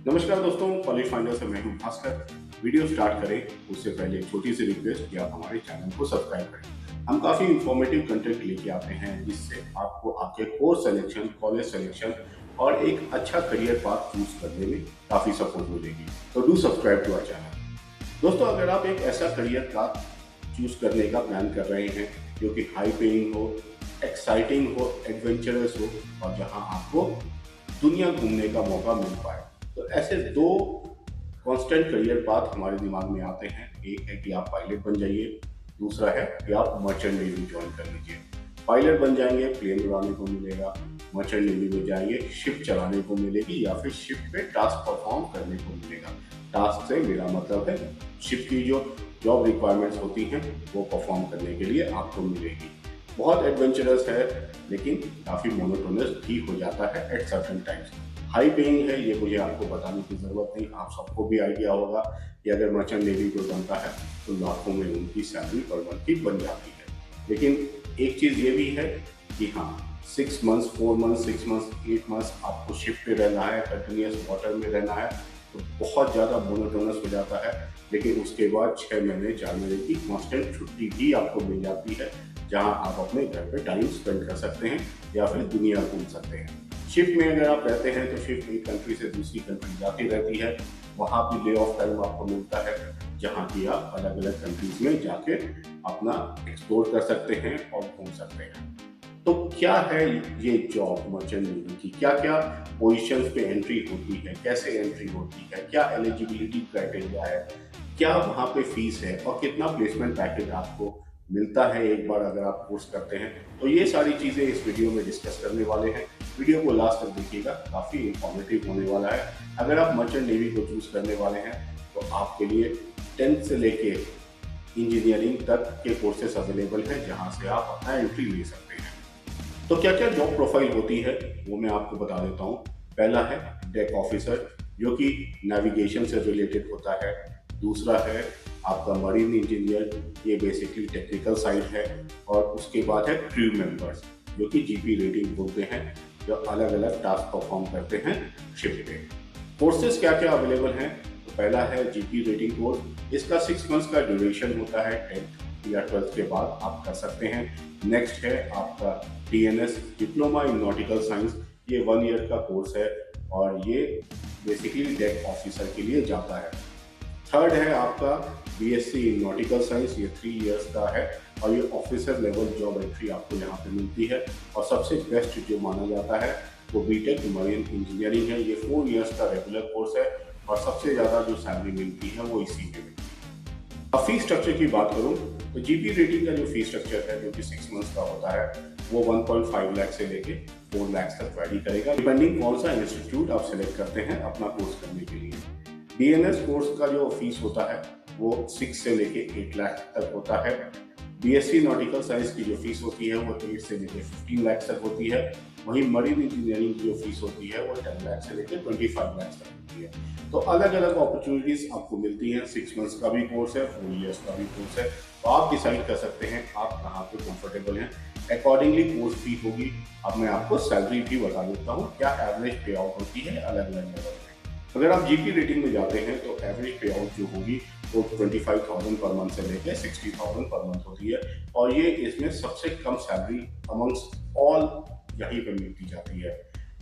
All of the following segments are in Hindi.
नमस्कार दोस्तों, कॉलेज फाइंडर से मैं हूं भास्कर। वीडियो स्टार्ट करें उससे पहले एक छोटी सी रिक्वेस्ट कि आप हमारे चैनल को सब्सक्राइब करें। हम काफ़ी इंफॉर्मेटिव कंटेंट लेके आते हैं जिससे आपको आपके कोर्स सिलेक्शन, कॉलेज सिलेक्शन और एक अच्छा करियर पाथ चूज करने में काफ़ी सपोर्ट मिलेगी। तो do subscribe to our channel. दोस्तों, अगर आप एक ऐसा करियर पाथ चूज करने का प्लान कर रहे हैं जो कि हाई पेइंग हो, एक्साइटिंग हो, एडवेंचरस हो और जहां आपको दुनिया घूमने का मौका मिल पाए, तो ऐसे दो कांस्टेंट करियर पाथ हमारे दिमाग में आते हैं। एक है कि आप पायलट बन जाइए, दूसरा है कि आप मर्चेंट नेवी ज्वाइन कर लीजिए। पायलट बन जाएंगे, प्लेन उड़ाने को मिलेगा। मर्चेंट नेवी में जाएंगे, शिप चलाने को मिलेगी या फिर शिप पे टास्क परफॉर्म करने को मिलेगा। टास्क से मेरा मतलब है शिप की जो जॉब रिक्वायरमेंट्स होती हैं वो परफॉर्म करने के लिए आपको मिलेगी। बहुत एडवेंचरस है लेकिन काफ़ी मोनोटोनस भी हो जाता है at certain times. High paying है, ये मुझे आपको बताने की ज़रूरत नहीं, आप सबको भी आइडिया होगा कि अगर मर्चेंट नेवी कोई बनता है तो लाखों में उनकी सैलरी पर मंथ की बन जाती है। लेकिन एक चीज़ ये भी है कि हाँ, 6 मंथ्स, 4 मंथ्स, 6 मंथ्स, 8 मंथ्स आपको शिप पे रहना है, कंटिन्यूस वाटर में रहना है, तो बहुत ज़्यादा मोनोटोनस हो जाता है। लेकिन उसके बाद 6 महीने, 4 महीने की कॉन्स्टेंट छुट्टी भी आपको मिल जाती है, जहाँ आप अपने घर पे टाइम स्पेंड कर सकते हैं या फिर दुनिया घूम सकते हैं। शिप में अगर आप रहते हैं तो शिप एक कंट्री से दूसरी कंट्री जाती रहती है। वहाँ भी डे ऑफ टाइम आपको मिलता है, जहाँ की आप अलग अलग कंट्रीज में जाके अपना एक्सप्लोर कर सकते हैं और घूम सकते हैं। तो क्या है ये जॉब मर्चेंट नेवी की, क्या क्या पोजीशंस पे एंट्री होती है, कैसे एंट्री होती है, क्या एलिजिबिलिटी क्राइटेरिया है, क्या वहाँ पे फीस है और कितना प्लेसमेंट पैकेज आपको मिलता है एक बार अगर आप कोर्स करते हैं। तो ये सारी चीज़ें इस वीडियो में डिस्कस करने वाले हैं। वीडियो को लास्ट तक देखिएगा, काफ़ी इंफॉर्मेटिव होने वाला है। अगर आप मर्चेंट नेवी को चूज करने वाले हैं तो आपके लिए 10th से लेके इंजीनियरिंग तक के कोर्सेस अवेलेबल हैं, जहाँ से आप अपना एंट्री ले सकते हैं। तो क्या क्या जॉब प्रोफाइल होती है वो मैं आपको बता देता हूँ। पहला है डेक ऑफिसर, जो कि नेविगेशन से रिलेटेड होता है। दूसरा है आपका मरीन इंजीनियर, ये बेसिकली टेक्निकल साइड है। और उसके बाद है क्रू मेंबर्स, जो कि जीपी रेटिंग बोलते हैं, जो अलग अलग टास्क परफॉर्म करते हैं शिप पे। कोर्सेज क्या क्या अवेलेबल हैं, तो पहला है जीपी रेटिंग कोर्स। इसका 6 मंथ्स का ड्यूरेशन होता है, 10th या 12th के बाद आप कर सकते हैं। नेक्स्ट है आपका DNS, diploma in nautical science. ये 1 ईयर का कोर्स है और ये बेसिकली डेक ऑफिसर के लिए जाता है। थर्ड है आपका BSc इन नॉटिकल साइंस, ये 3 इयर्स का है और ये ऑफिसर लेवल जॉब एंट्री आपको यहाँ पे मिलती है। और सबसे बेस्ट जो माना जाता है वो बीटेक मरीन इंजीनियरिंग है। ये 4 इयर्स का रेगुलर कोर्स है और सबसे ज़्यादा जो सैलरी मिलती है वो इसी में मिलती है। अब फी स्ट्रक्चर की बात करूँ तो जीपी रेटिंग का जो फी स्ट्रक्चर है, जो कि 6 मंथ्स का होता है, वो 1.5 लाख से लेके 4 लाख तक वैरी करेगा, डिपेंडिंग कौन सा इंस्टीट्यूट आप सिलेक्ट करते हैं अपना कोर्स करने के लिए। DNS कोर्स का जो फीस होता है वो 6 से लेके 8 लाख तक होता है। BSc नॉटिकल साइंस की जो फीस होती है वो 8 से लेके 15 लाख तक होती है। वहीं मरीन इंजीनियरिंग की जो फीस होती है वो 10 लाख से लेकर 25 लाख तक होती है। तो अलग अलग अपॉर्चुनिटीज आपको मिलती हैं। 6 मंथ्स का भी कोर्स है, 4 इयर्स का भी कोर्स है, तो आप डिसाइड कर सकते हैं आप कहाँ पे कंफर्टेबल हैं, अकॉर्डिंगली कोर्स फी होगी। अब मैं आपको सैलरी भी बता देता हूँ क्या एवरेज पे आउट होती है अलग अलग लेवल पे। अगर आप जीपी रेटिंग में जाते हैं तो एवरेज पे आउट जो होगी वो 25,000 पर मंथ से लेकर 60,000 पर मंथ होती है। और ये इसमें सबसे कम सैलरी अमंग्स ऑल यहीं पर मिलती जाती है।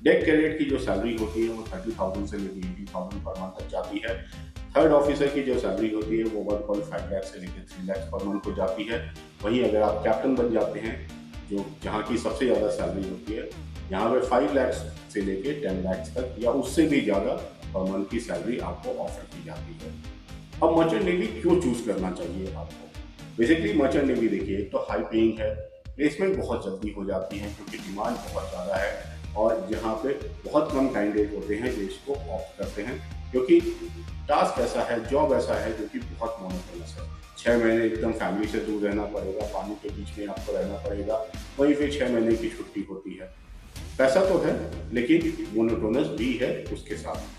डेक कैडेट की जो सैलरी होती है वो 30,000 से लेकर 80,000 पर मंथ तक जाती है। थर्ड ऑफिसर की जो सैलरी होती है वो 1.5 लाख से लेकर 3 लाख पर मंथ हो जाती है। वहीं अगर आप कैप्टन बन जाते हैं, जो जहाँ की सबसे ज़्यादा सैलरी होती है, यहाँ पे 5 लाख से लेकर 10 लाख तक या उससे भी ज़्यादा पर मंथ की सैलरी आपको ऑफर की जाती है। अब मर्चेंट नेवी क्यों चूज करना चाहिए आपको? बेसिकली मर्चेंट नेवी देखिए, एक तो हाई पेइंग है, प्लेसमेंट बहुत जल्दी हो जाती है क्योंकि डिमांड बहुत ज़्यादा है और यहाँ पे बहुत कम कैंडिडेट होते हैं जो इसको ऑप्ट करते हैं, क्योंकि टास्क ऐसा है, जॉब ऐसा है जो कि बहुत मोनोटोनस है। 6 महीने एकदम फैमिली से दूर रहना पड़ेगा, पानी के बीच में आपको रहना पड़ेगा, वहीं फिर 6 महीने की छुट्टी होती है। पैसा तो है लेकिन मोनोटोनस भी है उसके साथ।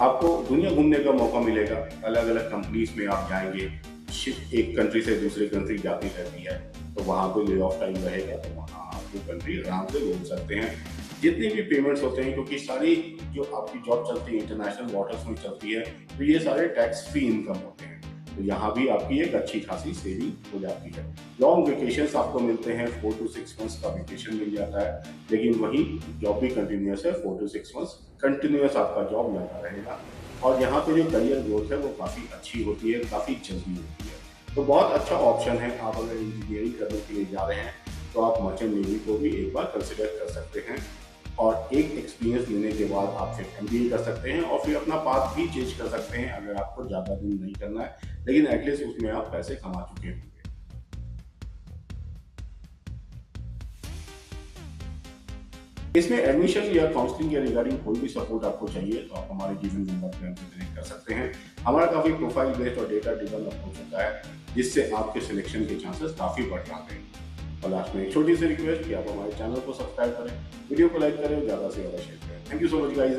आपको दुनिया घूमने का मौका मिलेगा, अलग अलग कंपनीज में आप जाएंगे। शिप एक कंट्री से दूसरे कंट्री जाती रहती है, तो वहाँ पे ले ऑफ टाइम रहेगा, तो वहाँ आप वो कंट्री आराम से घूम सकते हैं। जितनी भी पेमेंट्स होते हैं, क्योंकि सारी जो आपकी जॉब चलती है इंटरनेशनल वाटर्स में चलती है, तो ये सारे टैक्स फ्री इनकम होते हैं। तो यहाँ भी आपकी एक अच्छी खासी सेविंग हो जाती है। लॉन्ग वेकेशंस आपको मिलते हैं, 4 to 6 मंथ्स का वेकेशन मिल जाता है, लेकिन वही जॉब भी कंटिन्यूस है, 4 to 6 मंथ्स कंटिन्यूस आपका जॉब लगा रहेगा। और यहाँ पे जो करियर ग्रोथ है वो काफ़ी अच्छी होती है, काफ़ी जल्दी होती है। तो बहुत अच्छा ऑप्शन है। आप अगर इंजीनियरिंग करने के लिए जा रहे हैं तो आप मर्चेंट नेवी को भी एक बार कंसिडर कर सकते हैं, और एक एक्सपीरियंस लेने के बाद आप फिर MBA कर सकते हैं और फिर अपना पाथ भी चेंज कर सकते हैं अगर आपको ज़्यादा दिन नहीं करना है, लेकिन एटलीस्ट उसमें आप पैसे कमा चुके होंगे। इसमें एडमिशन या काउंसलिंग या रिगार्डिंग कोई भी सपोर्ट आपको चाहिए तो आप हमारे गिवन नंबर पर हमसे कनेक्ट कर सकते हैं। हमारा काफ़ी प्रोफाइल बेस्ड और डेटा ड्रिवन अप्रोच होता है, जिससे आपके सिलेक्शन के चांसेस काफ़ी बढ़ जाते हैं। और लास्ट में एक छोटी सी रिक्वेस्ट कि आप हमारे चैनल को सब्सक्राइब करें, वीडियो को लाइक करें और ज़्यादा से ज़्यादा शेयर करें। Thank you so much guys.